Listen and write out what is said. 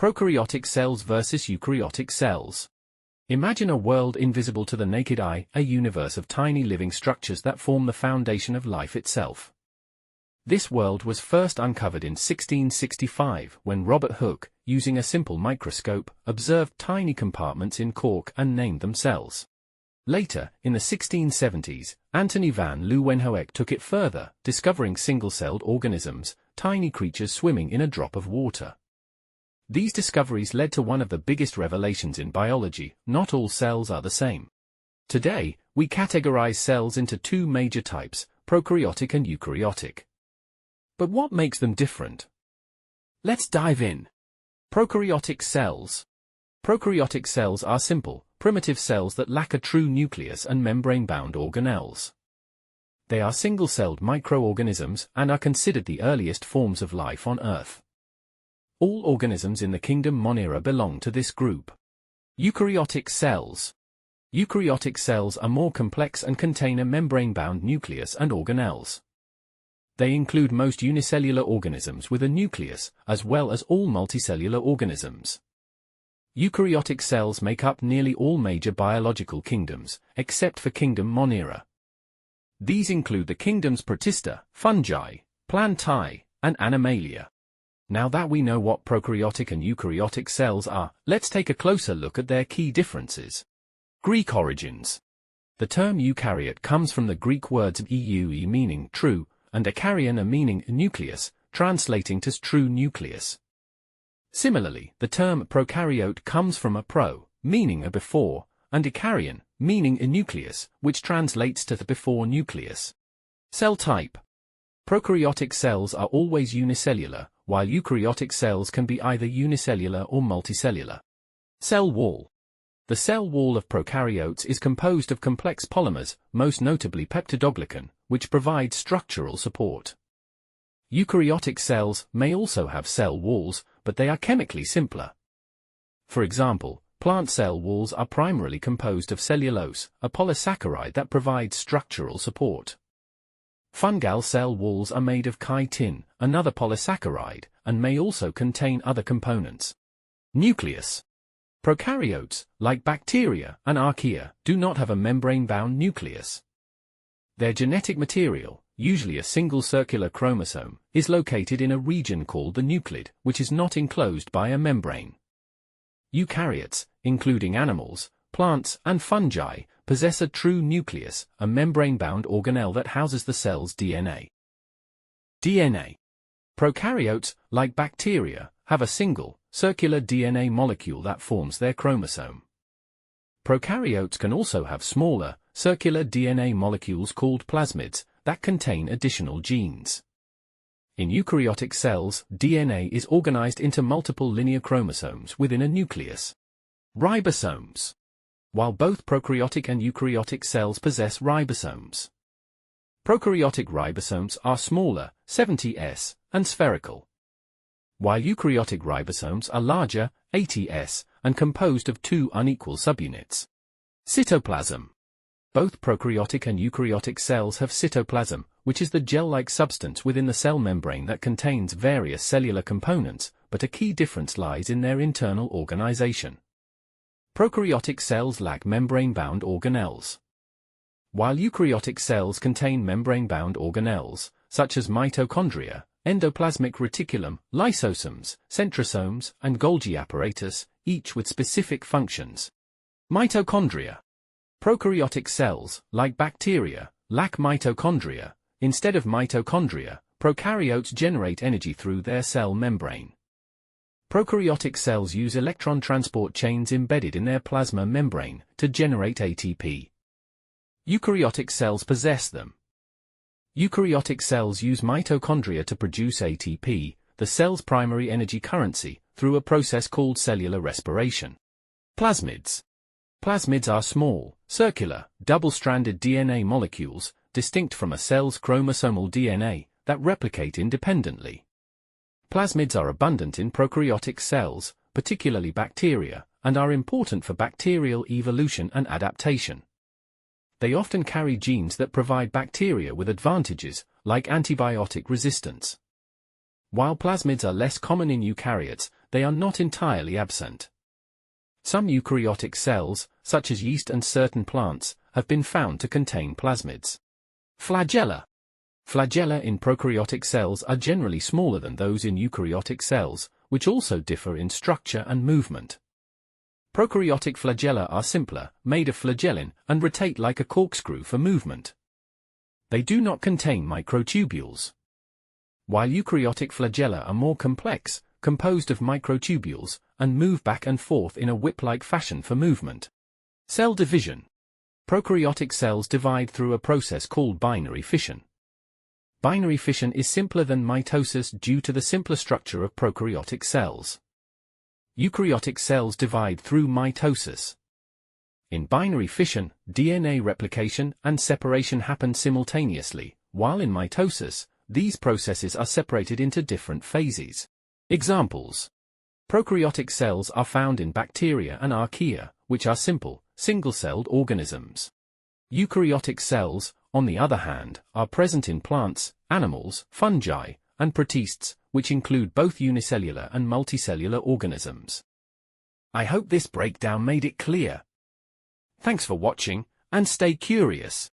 Prokaryotic cells versus eukaryotic cells. Imagine a world invisible to the naked eye, a universe of tiny living structures that form the foundation of life itself. This world was first uncovered in 1665 when Robert Hooke, using a simple microscope, observed tiny compartments in cork and named them cells. Later, in the 1670s, Antony van Leeuwenhoek took it further, discovering single-celled organisms, tiny creatures swimming in a drop of water. These discoveries led to one of the biggest revelations in biology: not all cells are the same. Today, we categorize cells into two major types, prokaryotic and eukaryotic. But what makes them different? Let's dive in. Prokaryotic cells. Prokaryotic cells are simple, primitive cells that lack a true nucleus and membrane-bound organelles. They are single-celled microorganisms and are considered the earliest forms of life on Earth. All organisms in the kingdom Monera belong to this group. Eukaryotic cells. Eukaryotic cells are more complex and contain a membrane-bound nucleus and organelles. They include most unicellular organisms with a nucleus, as well as all multicellular organisms. Eukaryotic cells make up nearly all major biological kingdoms, except for kingdom Monera. These include the kingdoms Protista, fungi, plantae, and animalia. Now that we know what prokaryotic and eukaryotic cells are, let's take a closer look at their key differences. Greek origins. The term eukaryote comes from the Greek words eue meaning true, and akaryon meaning nucleus, translating to true nucleus. Similarly, the term prokaryote comes from a pro, meaning a before, and eukaryon, meaning a nucleus, which translates to the before nucleus. Cell type. Prokaryotic cells are always unicellular, while eukaryotic cells can be either unicellular or multicellular. Cell wall. The cell wall of prokaryotes is composed of complex polymers, most notably peptidoglycan, which provide structural support. Eukaryotic cells may also have cell walls, but they are chemically simpler. For example, plant cell walls are primarily composed of cellulose, a polysaccharide that provides structural support. Fungal cell walls are made of chitin, another polysaccharide, and may also contain other components. Nucleus. Prokaryotes, like bacteria and archaea, do not have a membrane-bound nucleus. Their genetic material, usually a single circular chromosome, is located in a region called the nuclid, which is not enclosed by a membrane. Eukaryotes, including animals, plants, and fungi, possess a true nucleus, a membrane-bound organelle that houses the cell's DNA. DNA. Prokaryotes, like bacteria, have a single, circular DNA molecule that forms their chromosome. Prokaryotes can also have smaller, circular DNA molecules called plasmids that contain additional genes. In eukaryotic cells, DNA is organized into multiple linear chromosomes within a nucleus. Ribosomes. While both prokaryotic and eukaryotic cells possess ribosomes. Prokaryotic ribosomes are smaller, 70S, and spherical. While eukaryotic ribosomes are larger, 80S, and composed of two unequal subunits. Cytoplasm. Both prokaryotic and eukaryotic cells have cytoplasm, which is the gel-like substance within the cell membrane that contains various cellular components, but a key difference lies in their internal organization. Prokaryotic cells lack membrane-bound organelles. While eukaryotic cells contain membrane-bound organelles, such as mitochondria, endoplasmic reticulum, lysosomes, centrosomes, and Golgi apparatus, each with specific functions. Mitochondria. Prokaryotic cells, like bacteria, lack mitochondria. Instead of mitochondria, prokaryotes generate energy through their cell membrane. Prokaryotic cells use electron transport chains embedded in their plasma membrane to generate ATP. Eukaryotic cells possess them. Eukaryotic cells use mitochondria to produce ATP, the cell's primary energy currency, through a process called cellular respiration. Plasmids. Plasmids are small, circular, double-stranded DNA molecules, distinct from a cell's chromosomal DNA, that replicate independently. Plasmids are abundant in prokaryotic cells, particularly bacteria, and are important for bacterial evolution and adaptation. They often carry genes that provide bacteria with advantages, like antibiotic resistance. While plasmids are less common in eukaryotes, they are not entirely absent. Some eukaryotic cells, such as yeast and certain plants, have been found to contain plasmids. Flagella. Flagella in prokaryotic cells are generally smaller than those in eukaryotic cells, which also differ in structure and movement. Prokaryotic flagella are simpler, made of flagellin, and rotate like a corkscrew for movement. They do not contain microtubules. While eukaryotic flagella are more complex, composed of microtubules, and move back and forth in a whip-like fashion for movement. Cell division. Prokaryotic cells divide through a process called binary fission. Binary fission is simpler than mitosis due to the simpler structure of prokaryotic cells. Eukaryotic cells divide through mitosis. In binary fission, DNA replication and separation happen simultaneously, while in mitosis, these processes are separated into different phases. Examples. Prokaryotic cells are found in bacteria and archaea, which are simple, single-celled organisms. Eukaryotic cells, on the other hand, are present in plants, animals, fungi, and protists, which include both unicellular and multicellular organisms. I hope this breakdown made it clear. Thanks for watching, and stay curious.